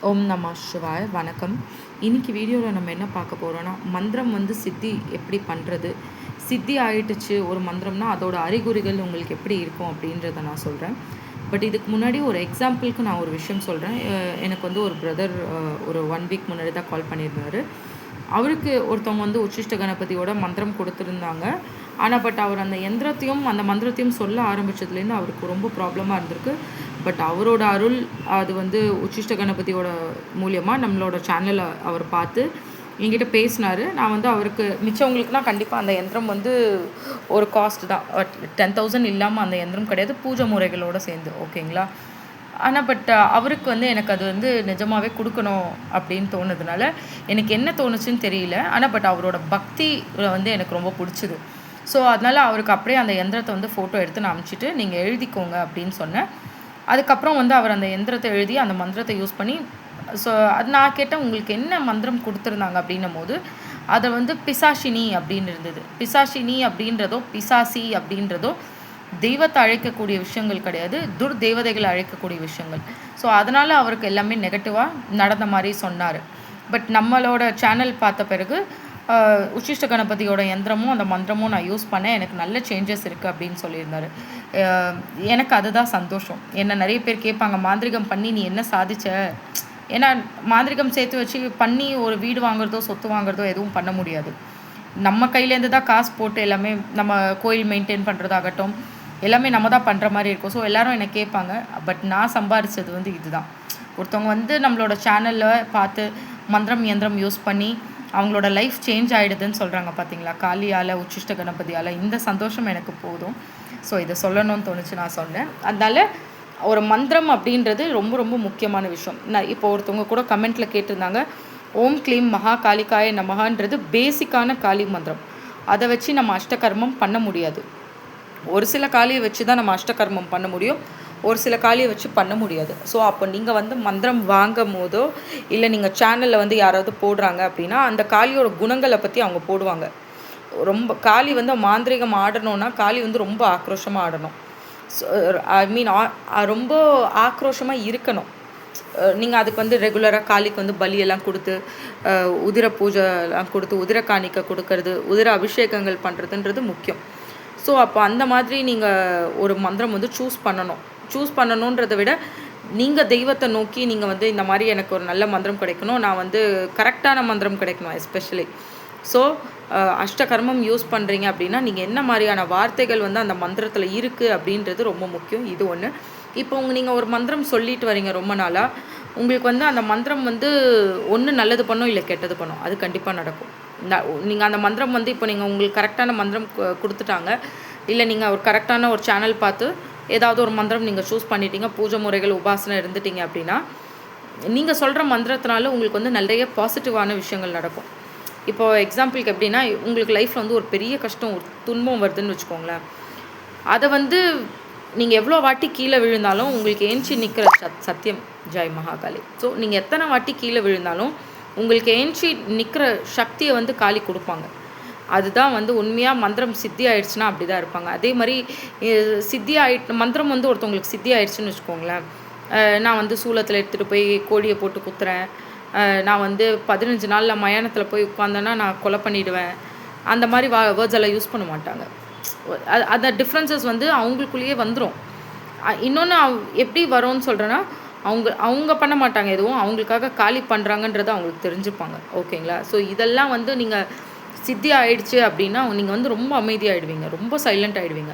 ஓம் நம சிவாய. வணக்கம். இன்றைக்கி வீடியோவில் நம்ம என்ன பார்க்க போகிறோன்னா, மந்திரம் சித்தி எப்படி பண்ணுறது, சித்தி ஆயிட்டுச்சு ஒரு மந்திரம்னா அதோட அறிகுறிகள் உங்களுக்கு எப்படி இருக்கும் அப்படின்றத நான் சொல்கிறேன். பட் இதுக்கு முன்னாடி ஒரு எக்ஸாம்பிளுக்கு நான் ஒரு விஷயம் சொல்கிறேன். எனக்கு ஒரு பிரதர் ஒரு 1 வீக் முன்னாடி தான் கால் பண்ணியிருந்தார். அவருக்கு ஒருத்தவங்க உச்சிஷ்ட கணபதியோட மந்திரம் கொடுத்துருந்தாங்க. ஆனால் பட் அவர் அந்த அந்த மந்திரத்தையும் சொல்ல ஆரம்பித்ததுலேருந்து அவருக்கு ரொம்ப ப்ராப்ளமாக இருந்திருக்கு. பட் அவரோட அருள் அது உச்சிஷ்ட கணபதியோட மூலியமாக நம்மளோட சேனலை அவர் பார்த்து என்கிட்ட பேசினார். நான் அவருக்கு மிச்சவங்களுக்குனா கண்டிப்பாக அந்த யந்திரம் ஒரு காஸ்ட் தான். 10,000 இல்லாமல் அந்த யந்திரம் கிடையாது, பூஜை முறைகளோடு சேர்ந்து. ஓகேங்களா? ஆனால் பட் அவருக்கு எனக்கு அது நிஜமாகவே கொடுக்கணும் அப்படின்னு தோணுதுனால எனக்கு என்ன தோணுச்சுன்னு தெரியல. ஆனால் பட் அவரோட பக்தி எனக்கு ரொம்ப பிடிச்சிது. ஸோ அதனால் அவருக்கு அப்படியே அந்த யந்திரத்தை ஃபோட்டோ எடுத்து நான் அனுப்பிச்சிட்டு நீங்கள் எழுதிக்கோங்க அப்படின்னு சொன்னேன். அதுக்கப்புறம் அவர் அந்த யந்திரத்தை எழுதி அந்த மந்திரத்தை யூஸ் பண்ணி ஸோ அது நான் கேட்டேன், உங்களுக்கு என்ன மந்திரம் கொடுத்துருந்தாங்க அப்படின்னும் போது அதை பிசாஷினி அப்படின்னு இருந்தது. பிசாஷினி அப்படின்றதோ பிசாசி அப்படின்றதோ தெய்வத்தை அழைக்கக்கூடிய விஷயங்கள் கிடையாது, தேவதைகளை அழைக்கக்கூடிய விஷயங்கள். ஸோ அதனால் அவருக்கு எல்லாமே நெகட்டிவாக நடந்த மாதிரி சொன்னார். பட் நம்மளோட சேனல் பார்த்த பிறகு உச்சிஷ்ட கணபதியோட யந்திரமும் அந்த மந்திரமும் நான் யூஸ் பண்ணேன், எனக்கு நல்ல சேஞ்சஸ் இருக்குது அப்படின்னு சொல்லியிருந்தார். எனக்கு அதுதான் சந்தோஷம். என்ன நிறைய பேர் கேட்பாங்க, மாந்திரிகம் பண்ணி நீ என்ன சாதிச்ச? ஏன்னா மாந்திரிகம் சேர்த்து வச்சு பண்ணி ஒரு வீடு வாங்குறதோ சொத்து வாங்குறதோ எதுவும் பண்ண முடியாது. நம்ம கையிலேருந்து தான் காசு போட்டு எல்லாமே நம்ம கோயில் மெயின்டைன் பண்ணுறதாகட்டும் எல்லாமே நம்ம தான் பண்ணுற மாதிரி இருக்கும். ஸோ எல்லோரும் என்னை கேட்பாங்க. பட் நான் சம்பாரித்தது இதுதான். ஒருத்தவங்க நம்மளோட சேனலில் பார்த்து மந்திரம் யந்திரம் யூஸ் பண்ணி அவங்களோட லைஃப் சேஞ்ச் ஆகிடுதுன்னு சொல்கிறாங்க பார்த்தீங்களா, காளியால் உச்சிஷ்ட கணபதியால். இந்த சந்தோஷம் எனக்கு போதும். ஸோ இதை சொல்லணும்னு தோணுச்சு, நான் சொன்னேன். அதனால் ஒரு மந்திரம் அப்படின்றது ரொம்ப ரொம்ப முக்கியமான விஷயம். நான் இப்போ ஒருத்தவங்க கூட கமெண்ட்டில் கேட்டிருந்தாங்க, ஓம் க்ளீம் மகா காளிகாய நமகான்றது பேசிக்கான காளி மந்திரம். அதை வச்சு நம்ம அஷ்டகர்மம் பண்ண முடியாது. ஒரு சில காளியை வச்சு தான் நம்ம அஷ்டகர்மம் பண்ண முடியும், ஒரு சில காளியை வச்சு பண்ண முடியாது. ஸோ அப்போ நீங்கள் மந்திரம் வாங்கும் போதோ இல்லை நீங்கள் சேனலில் யாராவது போடுறாங்க அப்படின்னா அந்த காளியோட குணங்களை பற்றி அவங்க போடுவாங்க. ரொம்ப காளி மாந்திரிகம் ஆடணும்னா காளி ரொம்ப ஆக்ரோஷமாக ஆடணும். ஸோ ஐ மீன் ரொம்ப ஆக்ரோஷமாக இருக்கணும். நீங்கள் அதுக்கு ரெகுலராக காளிக்கு பலியெல்லாம் கொடுத்து உதிர பூஜைலாம் கொடுத்து உதிர காணிக்கை கொடுக்கறது, உதிர அபிஷேகங்கள் பண்ணுறதுன்றது முக்கியம். ஸோ அப்போ அந்த மாதிரி நீங்கள் ஒரு மந்திரம் சூஸ் பண்ணணுன்றதை விட நீங்கள் தெய்வத்தை நோக்கி நீங்கள் இந்த மாதிரி எனக்கு ஒரு நல்ல மந்திரம் கிடைக்கணும், நான் கரெக்டான மந்திரம் கிடைக்கணும் எஸ்பெஷலி. ஸோ அஷ்டகர்மம் யூஸ் பண்ணுறீங்க அப்படின்னா நீங்கள் என்ன மாதிரியான வார்த்தைகள் அந்த மந்திரத்தில் இருக்குது அப்படின்றது ரொம்ப முக்கியம். இது ஒன்று. இப்போ நீங்கள் ஒரு மந்திரம் சொல்லிட்டு வரீங்க ரொம்ப நாளாக, உங்களுக்கு அந்த மந்திரம் ஒன்று நல்லது பண்ணும் இல்லை கெட்டது பண்ணும், அது கண்டிப்பாக நடக்கும். நீங்கள் அந்த மந்திரம் இப்போ நீங்கள் உங்களுக்கு கரெக்டான மந்திரம் கொடுத்துட்டாங்க, இல்லை நீங்கள் ஒரு கரெக்டான ஒரு சேனல் பார்த்து ஏதாவது ஒரு மந்திரம் நீங்கள் சூஸ் பண்ணிட்டீங்க, பூஜை முறைகள் உபாசனை இருந்துட்டீங்க அப்படின்னா நீங்கள் சொல்கிற மந்திரத்தினால உங்களுக்கு நிறைய பாசிட்டிவான விஷயங்கள் நடக்கும். இப்போது எக்ஸாம்பிளுக்கு எப்படின்னா, உங்களுக்கு லைஃப்பில் ஒரு பெரிய கஷ்டம் ஒரு துன்பம் வருதுன்னு வச்சுக்கோங்களேன், அதை நீங்கள் எவ்வளோ வாட்டி கீழே விழுந்தாலும் உங்களுக்கு ஏஞ்சி நிற்கிற சத்தியம் ஜெய் மகாகாளி. ஸோ நீங்கள் எத்தனை வாட்டி கீழே விழுந்தாலும் உங்களுக்கு ஏஞ்சி நிற்கிற சக்தியை காளி கொடுப்பாங்க. அதுதான் உண்மையாக மந்திரம் சித்தி ஆயிடுச்சுன்னா அப்படி தான் இருப்பாங்க. அதே மாதிரி சித்தி மந்திரம் ஒருத்தவங்களுக்கு சித்தி ஆயிடுச்சுன்னு வச்சுக்கோங்களேன், நான் சூலத்தில் எடுத்துகிட்டு போய் கோழியை போட்டு குத்துறேன், நான் 15 நாளில் மயானத்தில் போய் உட்காந்தேன்னா நான் கொலை பண்ணிவிடுவேன், அந்த மாதிரி வேர்ட்ஸ் எல்லாம் யூஸ் பண்ண மாட்டாங்க. அந்த டிஃப்ரென்சஸ் அவங்களுக்குள்ளேயே வந்துடும். இன்னொன்று எப்படி வரும்னு சொல்கிறேன்னா, அவங்க பண்ண மாட்டாங்க எதுவும், அவங்களுக்காக காலி பண்ணுறாங்கன்றதை அவங்களுக்கு தெரிஞ்சுப்பாங்க. ஓகேங்களா? ஸோ இதெல்லாம் நீங்கள் சித்தி ஆகிடுச்சு அப்படின்னா நீங்கள் ரொம்ப அமைதியாகிடுவீங்க, ரொம்ப சைலண்ட் ஆகிடுவீங்க.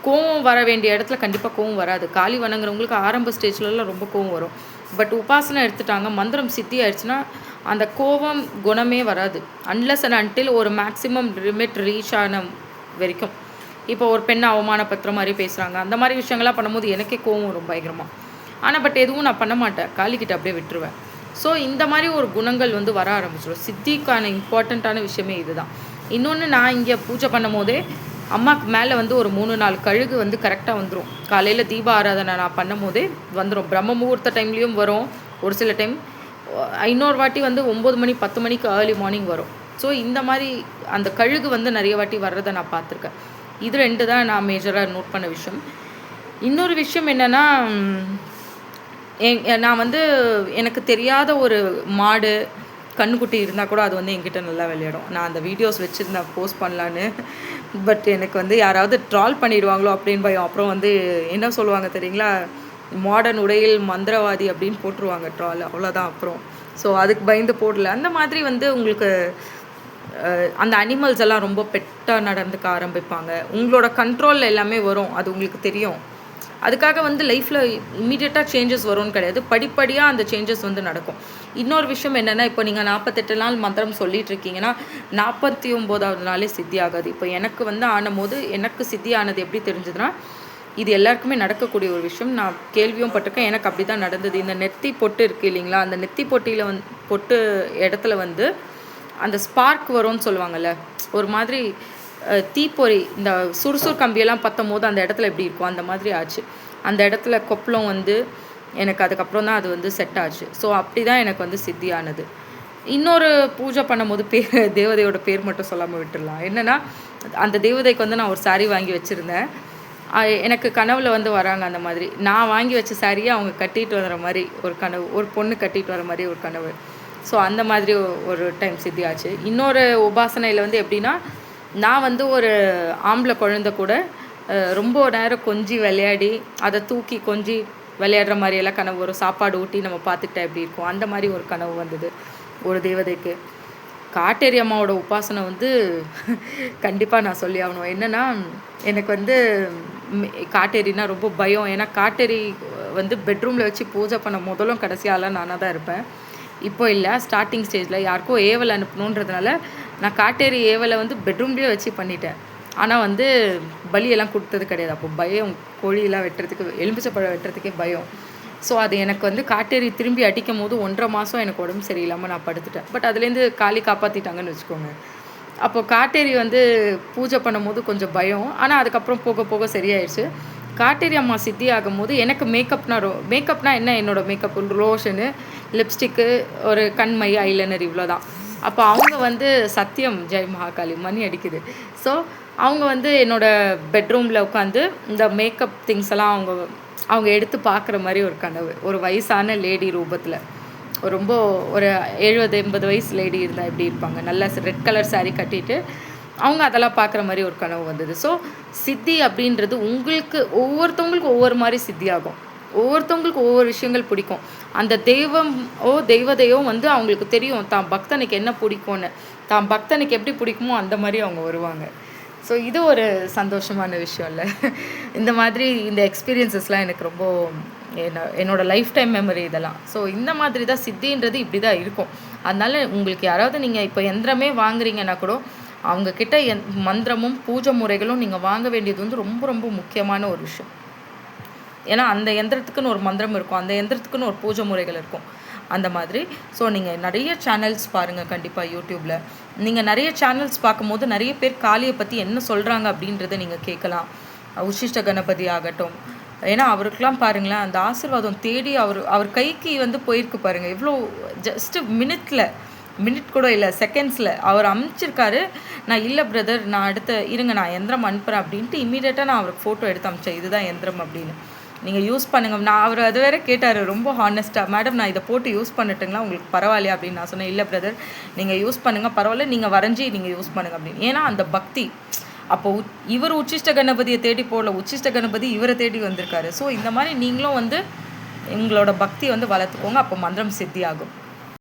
கோவம் வர வேண்டிய இடத்துல கண்டிப்பாக கோவம் வராது. காளி வணங்குறவங்களுக்கு ஆரம்ப ஸ்டேஜ்லலாம் ரொம்ப கோவம் வரும். பட் உபாசனை எடுத்துட்டாங்க, மந்திரம் சித்தி ஆயிடுச்சுன்னா அந்த கோவம் குணமே வராது. அன்லெஸ் அண்ட் அன்டில் ஒரு மேக்ஸிமம் லிமிட் ரீச் ஆன வரைக்கும். இப்போ ஒரு பெண்ணை அவமானப்படுத்துகிற மாதிரி பேசுகிறாங்க, அந்த மாதிரி விஷயங்கள்லாம் பண்ணும்போது எனக்கே கோவம் வரும் பயங்கரமாக. ஆனால் பட் எதுவும் நான் பண்ண மாட்டேன், காளிக்கிட்ட அப்படியே விட்டுருவேன். ஸோ இந்த மாதிரி ஒரு குணங்கள் வர ஆரம்பிச்சிடும். சித்திக்கான இம்பார்ட்டண்ட்டான விஷயமே இதுதான். இன்னொன்று, நான் இங்கே பூஜை பண்ணும் போதே அம்மாவுக்கு மேலே ஒரு 3-4 கழுகு கரெக்டாக வந்துடும். காலையில் தீப ஆராதனை நான் பண்ணும் போதே வந்துடும். பிரம்ம முகூர்த்த டைம்லேயும் வரும், ஒரு சில டைம் இன்னொரு வாட்டி 9 மணி 10 மணிக்கு ஏர்லி மார்னிங் வரும். ஸோ இந்த மாதிரி அந்த கழுகு நிறைய வாட்டி வர்றதை நான் பார்த்துருக்கேன். இது 2 தான் நான் மேஜராக நோட் பண்ண விஷயம். இன்னொரு விஷயம் என்னென்னா, நான் வந்து எனக்கு தெரியாத ஒரு மாடு, கன்னுக்குட்டி இருந்தால் கூட அது வந்து என்கிட்ட நல்லா விளையாடும். நான் அந்த வீடியோஸ் வச்சுருந்தேன் போஸ்ட் பண்ணலான்னு. பட் எனக்கு வந்து யாராவது ட்ரால் பண்ணிடுவாங்களோ அப்படின்னு பயம். அப்புறம் வந்து என்ன சொல்லுவாங்க தெரியுங்களா? மாடர்ன் உடையில் மந்திரவாதி அப்படின்னு போட்டுருவாங்க ட்ரால். அவ்வளோதான் அப்புறம். ஸோ அதுக்கு பயந்து போடல. அந்த மாதிரி வந்து உங்களுக்கு அந்த அனிமல்ஸ் எல்லாம் ரொம்ப பெட்டாக நடந்துக்க ஆரம்பிப்பாங்க. உங்களோட கண்ட்ரோலில் எல்லாமே வரும். அது உங்களுக்கு தெரியும். அதுக்காக வந்து லைஃப்பில் இம்மீடியட்டாக சேஞ்சஸ் வரும்னு கிடையாது. படிப்படியாக அந்த சேஞ்சஸ் வந்து நடக்கும். இன்னொரு விஷயம் என்னென்னா, இப்போ நீங்கள் 48 நாள் மந்திரம் சொல்லிட்டு இருக்கீங்கன்னா 49வது நாளே சித்தி ஆகாது. இப்போ எனக்கு வந்து ஆனபோது எனக்கு சித்தி ஆனது எப்படி தெரிஞ்சதுன்னா, இது எல்லாருக்குமே நடக்கக்கூடிய ஒரு விஷயம். நான் கேள்வியும் பட்டிருக்கேன். எனக்கு அப்படி தான் நடந்தது. இந்த நெத்தி பொட்டு இருக்குது இல்லைங்களா? அந்த நெத்தி பொட்டியில் பொட்டு இடத்துல வந்து அந்த ஸ்பார்க் வரும்னு சொல்லுவாங்கள்ல, ஒரு மாதிரி தீப்பொறி, இந்த சுறுசுறு கம்பியெல்லாம் பற்றும்போது அந்த இடத்துல எப்படி இருக்கும் அந்த மாதிரி ஆச்சு. அந்த இடத்துல கொப்பளம் வந்து எனக்கு அதுக்கப்புறம் தான் அது வந்து செட் ஆச்சு. ஸோ அப்படி தான் எனக்கு வந்து சித்தி ஆனது. இன்னொரு பூஜை பண்ணும்போது தேவதையோட பேர் மட்டும் சொல்லாமல் விட்டுடலாம். என்னென்னா, அந்த தேவதைக்கு வந்து நான் ஒரு சாரீ வாங்கி வச்சுருந்தேன். எனக்கு கனவில் வந்து வராங்க அந்த மாதிரி. நான் வாங்கி வச்ச சாரியை அவங்க கட்டிட்டு வர மாதிரி ஒரு கனவு, ஒரு பொண்ணு கட்டிட்டு வர மாதிரி ஒரு கனவு. ஸோ அந்த மாதிரி ஒரு டைம் சித்தி ஆச்சு. இன்னொரு உபாசனையில் வந்து எப்படின்னா, நான் வந்து ஒரு ஆம்பளை குழந்தை கூட ரொம்ப நேரம் கொஞ்சி விளையாடி, அதை தூக்கி கொஞ்சி விளையாடுற மாதிரியெல்லாம் கனவு வரும். சாப்பாடு ஊட்டி நம்ம பார்த்துக்கிட்டா எப்படி இருக்கும், அந்த மாதிரி ஒரு கனவு வந்தது ஒரு தேவதைக்கு. காட்டேரி அம்மாவோட உபாசனை வந்து கண்டிப்பாக நான் சொல்லி ஆகணும். என்னென்னா, எனக்கு வந்து காட்டேரினா ரொம்ப பயம். ஏன்னா காட்டேரி வந்து பெட்ரூமில் வச்சு பூஜை பண்ண முதலும் கடைசியாலாம் நானாக தான் இருப்பேன். இப்போ இல்லை, ஸ்டார்டிங் ஸ்டேஜில் யாருக்கோ ஏவல் அனுப்பணுன்றதுனால நான் காட்டேரி ஏவலை வந்து பெட்ரூம்லேயே வச்சு பண்ணிட்டேன். ஆனால் வந்து பலியெல்லாம் கொடுத்தது கிடையாது. அப்போ பயம், கோழியெல்லாம் வெட்டுறதுக்கு, எலுமிச்சப்பழம் வெட்டுறதுக்கே பயம். ஸோ அது எனக்கு வந்து காட்டேரி திரும்பி அடிக்கும் போது 1.5 மாதம் எனக்கு உடம்பு சரியில்லாமல் நான் படுத்துட்டேன். பட் அதுலேருந்து காலி காப்பாற்றிட்டாங்கன்னு வச்சுக்கோங்க. அப்போது காட்டேரி வந்து பூஜை பண்ணும்போது கொஞ்சம் பயம். ஆனால் அதுக்கப்புறம் போக போக சரியாயிடுச்சு. காட்டேரி அம்மா சித்தி ஆகும்போது எனக்கு மேக்கப்னா என்ன, என்னோடய மேக்கப் லோஷனு, லிப்ஸ்டிக்கு, ஒரு கண்மை, ஐலைனர், இவ்வளோ தான். அப்போ அவங்க வந்து சத்தியம் ஜெய் மகாகாளி மணி அடிக்குது. ஸோ அவங்க வந்து என்னோடய பெட்ரூமில் உட்காந்து இந்த மேக்கப் திங்ஸ் எல்லாம் அவங்க எடுத்து பார்க்குற மாதிரி ஒரு கனவு. ஒரு வயசான லேடி ரூபத்தில், ரொம்ப ஒரு 70-80 வயசு லேடி இருந்தால் எப்படி இருப்பாங்க, நல்ல ரெட் கலர் சாரீ கட்டிட்டு அவங்க அதெல்லாம் பார்க்குற மாதிரி ஒரு கனவு வந்தது. ஸோ சித்தி அப்படின்றது உங்களுக்கு ஒவ்வொருத்தவங்களுக்கும் ஒவ்வொரு மாதிரி சித்தி ஆகும். ஒவ்வொருத்தவங்களுக்கு ஒவ்வொரு விஷயங்கள் பிடிக்கும். அந்த தெய்வதையோ வந்து அவங்களுக்கு தெரியும் தான் பக்தனுக்கு என்ன பிடிக்கும்னு. தான் பக்தனுக்கு எப்படி பிடிக்குமோ அந்த மாதிரி அவங்க வருவாங்க. ஸோ இது ஒரு சந்தோஷமான விஷயம் இல்லை? இந்த மாதிரி இந்த எக்ஸ்பீரியன்ஸஸ்லாம் எனக்கு ரொம்ப என்னோடய லைஃப் டைம் மெமரி இதெல்லாம். ஸோ இந்த மாதிரி தான் சித்தின்றது இப்படி தான் இருக்கும். அதனால் உங்களுக்கு யாராவது நீங்கள் இப்போ எந்திரமே வாங்குறீங்கன்னா கூட அவங்கக்கிட்ட மந்திரமும் பூஜை முறைகளும் நீங்கள் வாங்க வேண்டியது வந்து ரொம்ப ரொம்ப முக்கியமான ஒரு விஷயம். ஏன்னா அந்த எந்திரத்துக்குன்னு ஒரு மந்திரம் இருக்கும், அந்த எந்திரத்துக்குன்னு ஒரு பூஜை முறைகள் இருக்கும் அந்த மாதிரி. ஸோ நீங்கள் நிறைய சேனல்ஸ் பாருங்கள் கண்டிப்பாக யூடியூப்பில். நீங்கள் நிறைய சேனல்ஸ் பார்க்கும்போது நிறைய பேர் காளியை பற்றி என்ன சொல்கிறாங்க அப்படின்றத நீங்கள் கேட்கலாம். உச்சிஷ்ட கணபதி ஆகட்டும், ஏன்னா அவருக்கெலாம் பாருங்களேன், அந்த ஆசீர்வாதம் தேடி அவர் கைக்கு வந்து போயிருக்கு பாருங்கள். எவ்வளோ ஜஸ்ட்டு மினிட் கூட இல்லை, செகண்ட்ஸில் அவர் அனுப்பிச்சிருக்காரு. நான் இல்லை பிரதர், நான் இருங்க நான் எந்திரம் அனுப்புகிறேன் அப்படின்ட்டு இமீடியட்டாக நான் அவருக்கு ஃபோட்டோ எடுத்து அனுப்பிச்சேன், இதுதான் எந்திரம் அப்படின்னு, நீங்கள் யூஸ் பண்ணுங்கள். நான் அவர் அது வேறு கேட்டார் ரொம்ப ஹானஸ்ட்டாக, மேடம் நான் இதை போட்டு யூஸ் பண்ணட்டுங்களா, உங்களுக்கு பரவாயில்லையா அப்படின்னு. நான் சொன்னேன், இல்லை பிரதர் நீங்கள் யூஸ் பண்ணுங்கள், பரவாயில்ல, நீங்கள் வரைஞ்சி நீங்கள் யூஸ் பண்ணுங்கள் அப்படின்னு. ஏன்னா அந்த பக்தி. அப்போது இவர் உச்சிஷ்ட கணபதியை தேடி போகல, உச்சிஷ்ட கணபதி இவரை தேடி வந்திருக்காரு. ஸோ இந்த மாதிரி நீங்களும் வந்து உங்களோட பக்தி வந்து வளர்த்துக்கோங்க, அப்போ மந்திரம் சித்தி ஆகும்.